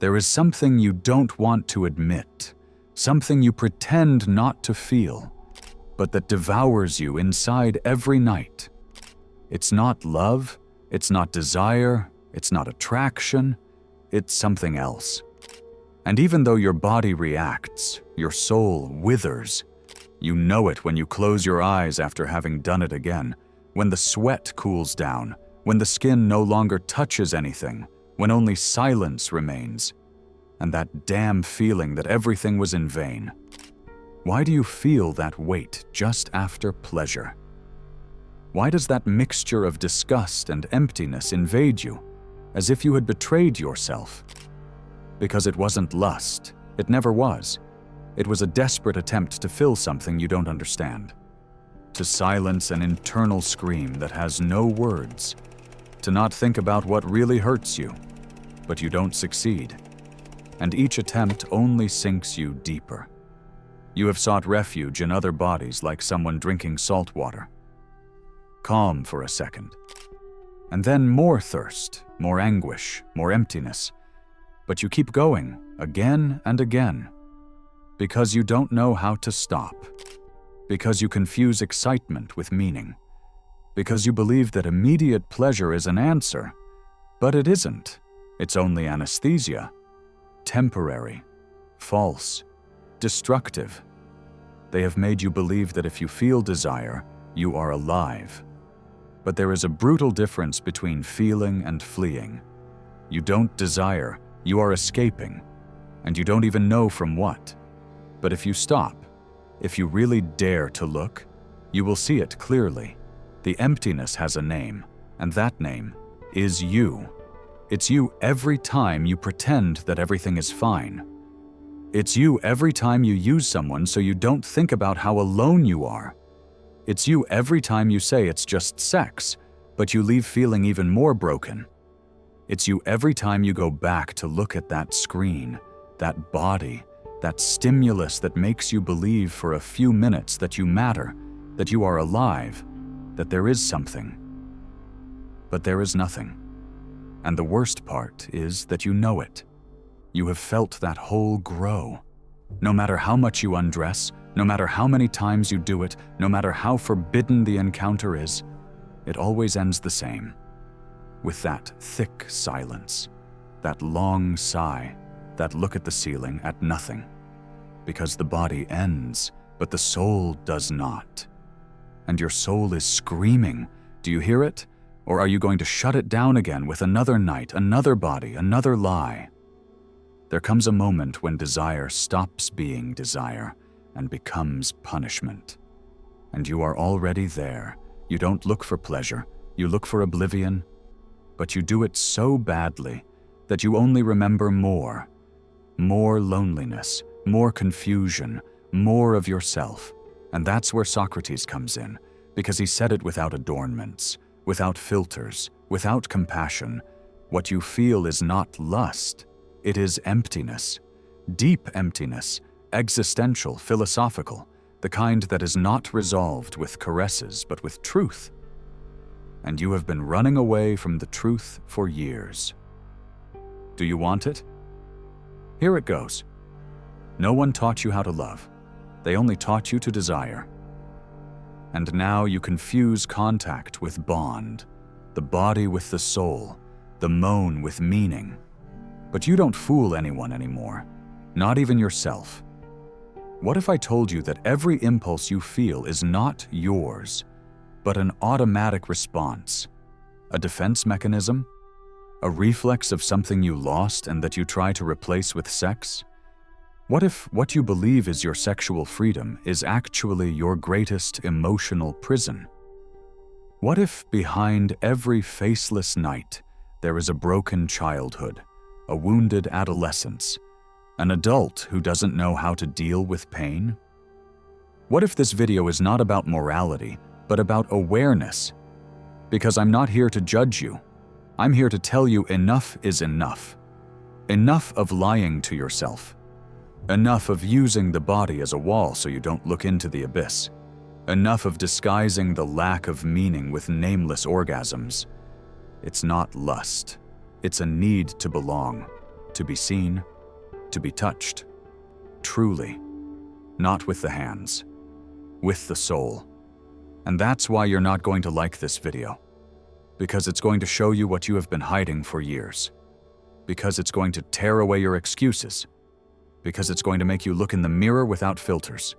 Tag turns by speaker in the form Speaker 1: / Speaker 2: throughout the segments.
Speaker 1: There is something you don't want to admit, something you pretend not to feel, but that devours you inside every night. It's not love, it's not desire, it's not attraction, it's something else. And even though your body reacts, your soul withers. You know it when you close your eyes after having done it again, when the sweat cools down, when the skin no longer touches anything, when only silence remains, and that damn feeling that everything was in vain. Why do you feel that weight just after pleasure? Why does that mixture of disgust and emptiness invade you, as if you had betrayed yourself? Because it wasn't lust. It never was. It was a desperate attempt to fill something you don't understand. To silence an internal scream that has no words. To not think about what really hurts you, but you don't succeed. And each attempt only sinks you deeper. You have sought refuge in other bodies like someone drinking salt water. Calm for a second. And then more thirst, more anguish, more emptiness. But you keep going, again and again. Because you don't know how to stop. Because you confuse excitement with meaning. Because you believe that immediate pleasure is an answer. But it isn't. It's only anesthesia. Temporary. False. Destructive. They have made you believe that if you feel desire, you are alive. But there is a brutal difference between feeling and fleeing. You don't desire, you are escaping. And you don't even know from what. But if you stop, if you really dare to look, you will see it clearly. The emptiness has a name, and that name is you. It's you every time you pretend that everything is fine. It's you every time you use someone so you don't think about how alone you are. It's you every time you say it's just sex, but you leave feeling even more broken. It's you every time you go back to look at that screen, that body, that stimulus that makes you believe for a few minutes that you matter, that you are alive, that there is something. But there is nothing. And the worst part is that you know it. You have felt that hole grow. No matter how much you undress, no matter how many times you do it, no matter how forbidden the encounter is, it always ends the same. With that thick silence, that long sigh, that look at the ceiling at nothing. Because the body ends, but the soul does not. And your soul is screaming. Do you hear it? Or are you going to shut it down again with another night, another body, another lie? There comes a moment when desire stops being desire and becomes punishment. And you are already there. You don't look for pleasure, you look for oblivion, but you do it so badly that you only remember more. More loneliness, more confusion, more of yourself. And that's where Socrates comes in, because he said it without adornments, without filters, without compassion. What you feel is not lust, it is emptiness. Deep emptiness, existential, philosophical, the kind that is not resolved with caresses but with truth. And you have been running away from the truth for years. Do you want it? Here it goes. No one taught you how to love. They only taught you to desire. And now you confuse contact with bond, the body with the soul, the moan with meaning. But you don't fool anyone anymore, not even yourself. What if I told you that every impulse you feel is not yours, but an automatic response, a defense mechanism, a reflex of something you lost and that you try to replace with sex? What if what you believe is your sexual freedom is actually your greatest emotional prison? What if behind every faceless night there is a broken childhood, a wounded adolescence, an adult who doesn't know how to deal with pain? What if this video is not about morality, but about awareness? Because I'm not here to judge you. I'm here to tell you enough is enough. Enough of lying to yourself. Enough of using the body as a wall so you don't look into the abyss. Enough of disguising the lack of meaning with nameless orgasms. It's not lust. It's a need to belong. to be seen, to be touched. Truly. Not with the hands, with the soul. And that's why you're not going to like this video. Because it's going to show you what you have been hiding for years. Because it's going to tear away your excuses. Because it's going to make you look in the mirror without filters.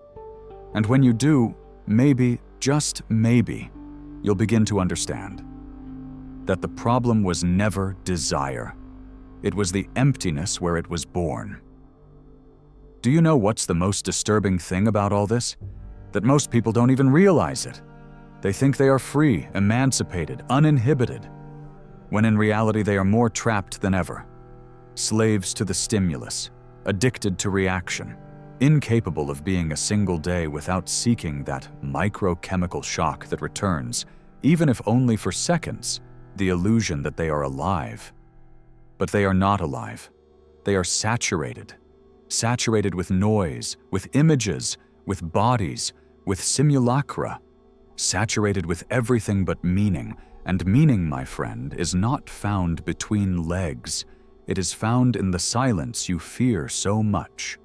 Speaker 1: And when you do, maybe, just maybe, you'll begin to understand that the problem was never desire. It was the emptiness where it was born. Do you know what's the most disturbing thing about all this? That most people don't even realize it. They think they are free, emancipated, uninhibited, when in reality they are more trapped than ever. Slaves to the stimulus, addicted to reaction, incapable of being a single day without seeking that microchemical shock that returns, even if only for seconds, the illusion that they are alive. But they are not alive. They are saturated with noise, with images, with bodies, with simulacra, saturated with everything but meaning. And meaning, my friend, is not found between legs. It is found in the silence you fear so much.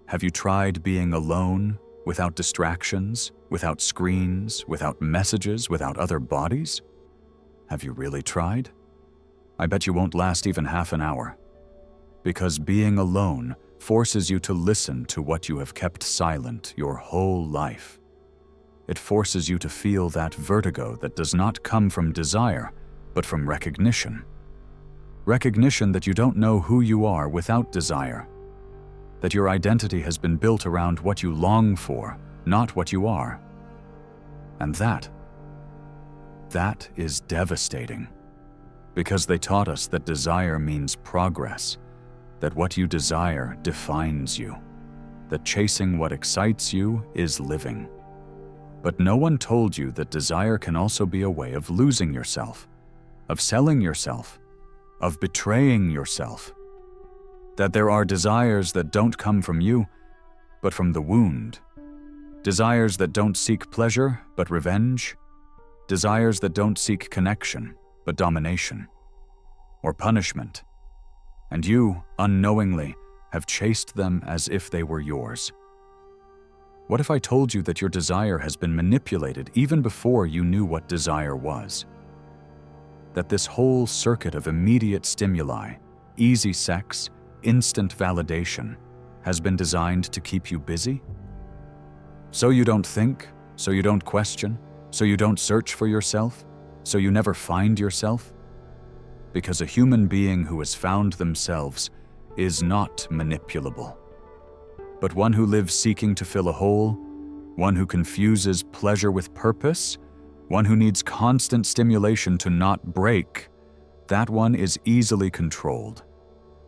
Speaker 1: Have you tried being alone, without distractions, without screens, without messages, without other bodies? Have you really tried? I bet you won't last even half an hour. Because being alone forces you to listen to what you have kept silent your whole life. It forces you to feel that vertigo that does not come from desire, but from recognition. Recognition that you don't know who you are without desire. That your identity has been built around what you long for, not what you are. And that is devastating. Because they taught us that desire means progress, that what you desire defines you, that chasing what excites you is living. But no one told you that desire can also be a way of losing yourself, of selling yourself, of betraying yourself. That there are desires that don't come from you, but from the wound. Desires that don't seek pleasure, but revenge. Desires that don't seek connection, but domination or punishment. And you, unknowingly, have chased them as if they were yours. What if I told you that your desire has been manipulated even before you knew what desire was? That this whole circuit of immediate stimuli, easy sex, instant validation, has been designed to keep you busy? So you don't think, so you don't question, so you don't search for yourself, so you never find yourself? Because a human being who has found themselves is not manipulable, but one who lives seeking to fill a hole, one who confuses pleasure with purpose, one who needs constant stimulation to not break, that one is easily controlled.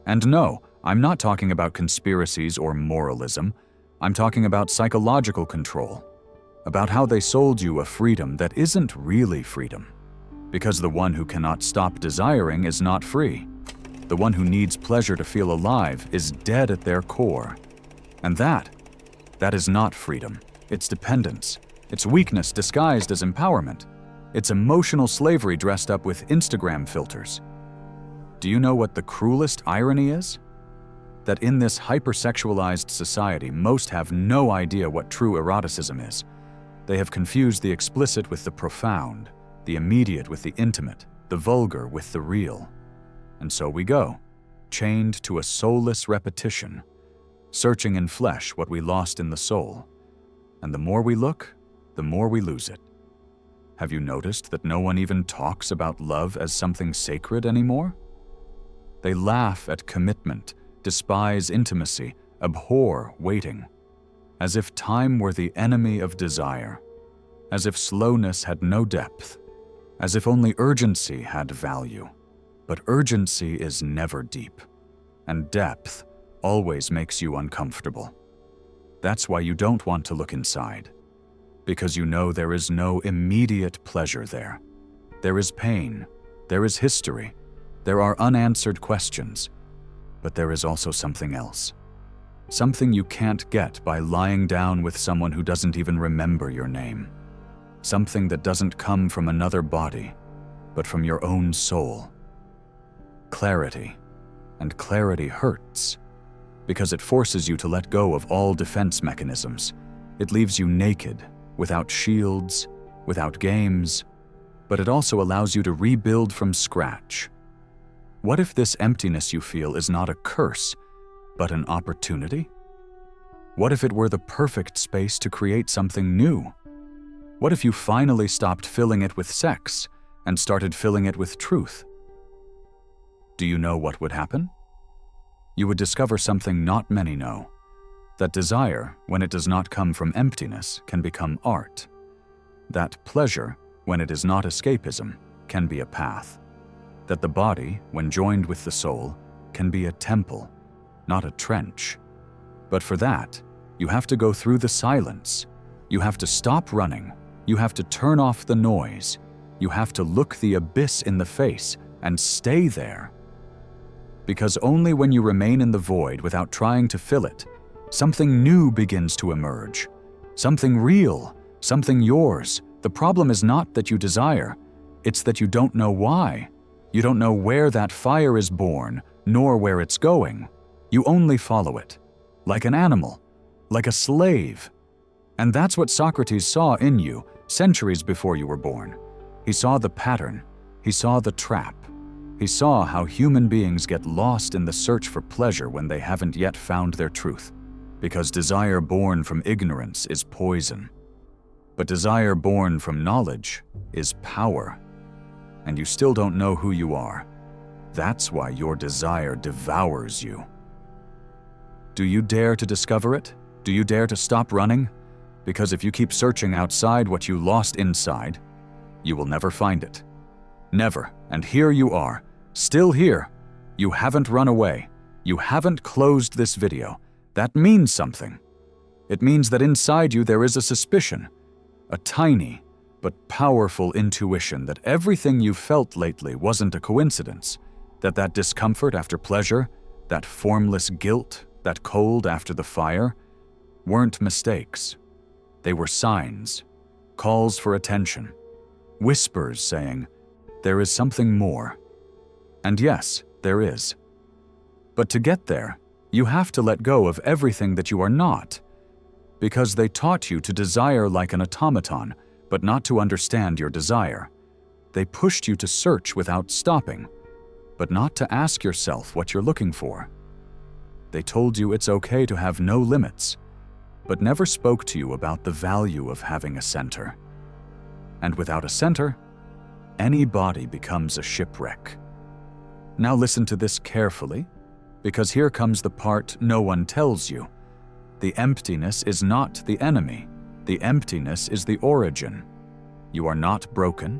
Speaker 1: And no, I'm not talking about conspiracies or moralism. I'm talking about psychological control, about how they sold you a freedom that isn't really freedom. Because the one who cannot stop desiring is not free. The one who needs pleasure to feel alive is dead at their core. And that is not freedom. It's dependence. It's weakness disguised as empowerment. It's emotional slavery dressed up with Instagram filters. Do you know what the cruelest irony is? That in this hypersexualized society, most have no idea what true eroticism is. They have confused the explicit with the profound, the immediate with the intimate, the vulgar with the real. And so we go, chained to a soulless repetition, searching in flesh what we lost in the soul. And the more we look, the more we lose it. Have you noticed that no one even talks about love as something sacred anymore? They laugh at commitment, despise intimacy, abhor waiting, as if time were the enemy of desire, as if slowness had no depth, as if only urgency had value. But urgency is never deep, and depth always makes you uncomfortable. That's why you don't want to look inside, because you know there is no immediate pleasure there. There is pain, there is history, there are unanswered questions, but there is also something else. Something you can't get by lying down with someone who doesn't even remember your name. Something that doesn't come from another body, but from your own soul. Clarity. and clarity hurts, because it forces you to let go of all defense mechanisms. It leaves you naked, without shields, without games, but it also allows you to rebuild from scratch. What if this emptiness you feel is not a curse, but an opportunity? What if it were the perfect space to create something new? What if you finally stopped filling it with sex and started filling it with truth? Do you know what would happen? You would discover something not many know, that desire, when it does not come from emptiness, can become art. That pleasure, when it is not escapism, can be a path. That the body, when joined with the soul, can be a temple, not a trench. But for that, you have to go through the silence. You have to stop running. You have to turn off the noise. You have to look the abyss in the face and stay there. Because only when you remain in the void without trying to fill it, something new begins to emerge. Something real, something yours. The problem is not that you desire, it's that you don't know why. You don't know where that fire is born, nor where it's going. You only follow it, like an animal, like a slave. And that's what Socrates saw in you centuries before you were born. He saw the pattern, he saw the trap. He saw how human beings get lost in the search for pleasure when they haven't yet found their truth, because desire born from ignorance is poison. But desire born from knowledge is power. And you still don't know who you are. That's why your desire devours you. Do you dare to discover it? Do you dare to stop running? Because if you keep searching outside what you lost inside, you will never find it. Never. And here you are, still here. You haven't run away. You haven't closed this video. That means something. It means that inside you there is a suspicion, a tiny but powerful intuition that everything you've felt lately wasn't a coincidence, that discomfort after pleasure, that formless guilt, that cold after the fire, weren't mistakes. They were signs, calls for attention, whispers saying, there is something more. And yes, there is. But to get there, you have to let go of everything that you are not, because they taught you to desire like an automaton, but not to understand your desire. They pushed you to search without stopping, but not to ask yourself what you're looking for. They told you it's okay to have no limits, but never spoke to you about the value of having a center. And without a center, any body becomes a shipwreck. Now listen to this carefully, because here comes the part no one tells you. The emptiness is not the enemy. The emptiness is the origin. You are not broken.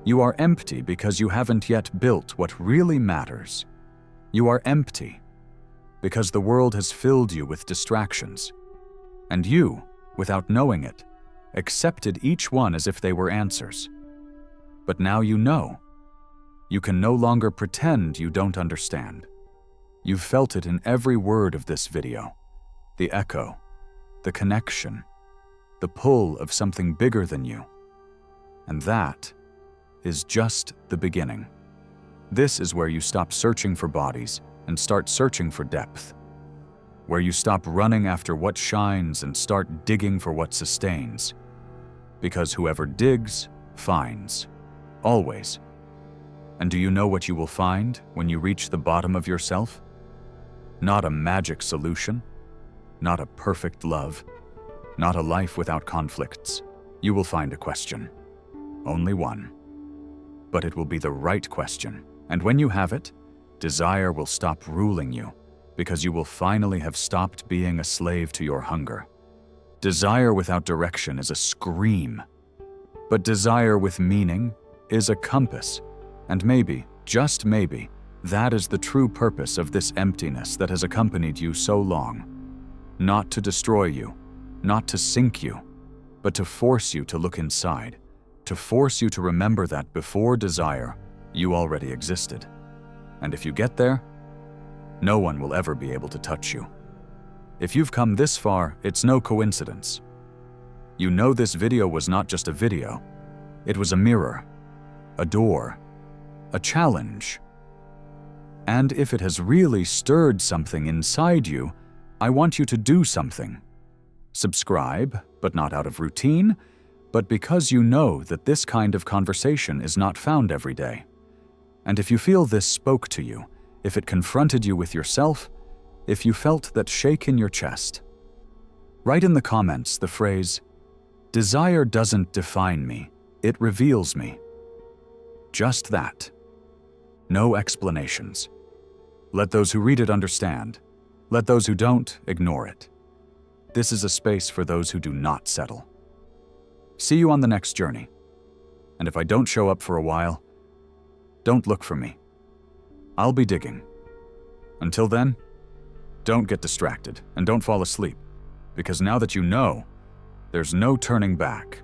Speaker 1: You are empty because you haven't yet built what really matters. You are empty because the world has filled you with distractions. And you, without knowing it, accepted each one as if they were answers. But now you know. You can no longer pretend you don't understand. You've felt it in every word of this video. The echo, the connection, the pull of something bigger than you. And that is just the beginning. This is where you stop searching for bodies and start searching for depth. Where you stop running after what shines and start digging for what sustains. Because whoever digs, finds. Always. And do you know what you will find when you reach the bottom of yourself? Not a magic solution, not a perfect love, not a life without conflicts. You will find a question. Only one. But it will be the right question. And when you have it, desire will stop ruling you, because you will finally have stopped being a slave to your hunger. Desire without direction is a scream. But desire with meaning is a compass. And maybe, just maybe, that is the true purpose of this emptiness that has accompanied you so long. Not to destroy you, not to sink you, but to force you to look inside, to force you to remember that before desire, you already existed. And if you get there, no one will ever be able to touch you. If you've come this far, it's no coincidence. You know this video was not just a video. It was a mirror, a door, a challenge. And if it has really stirred something inside you, I want you to do something. Subscribe, but not out of routine, but because you know that this kind of conversation is not found every day. And if you feel this spoke to you, if it confronted you with yourself, if you felt that shake in your chest, write in the comments the phrase, "Desire doesn't define me, it reveals me." Just that. No explanations. Let those who read it understand. Let those who don't ignore it. This is a space for those who do not settle. See you on the next journey. And if I don't show up for a while, don't look for me. I'll be digging. Until then, don't get distracted and don't fall asleep, because now that you know, there's no turning back.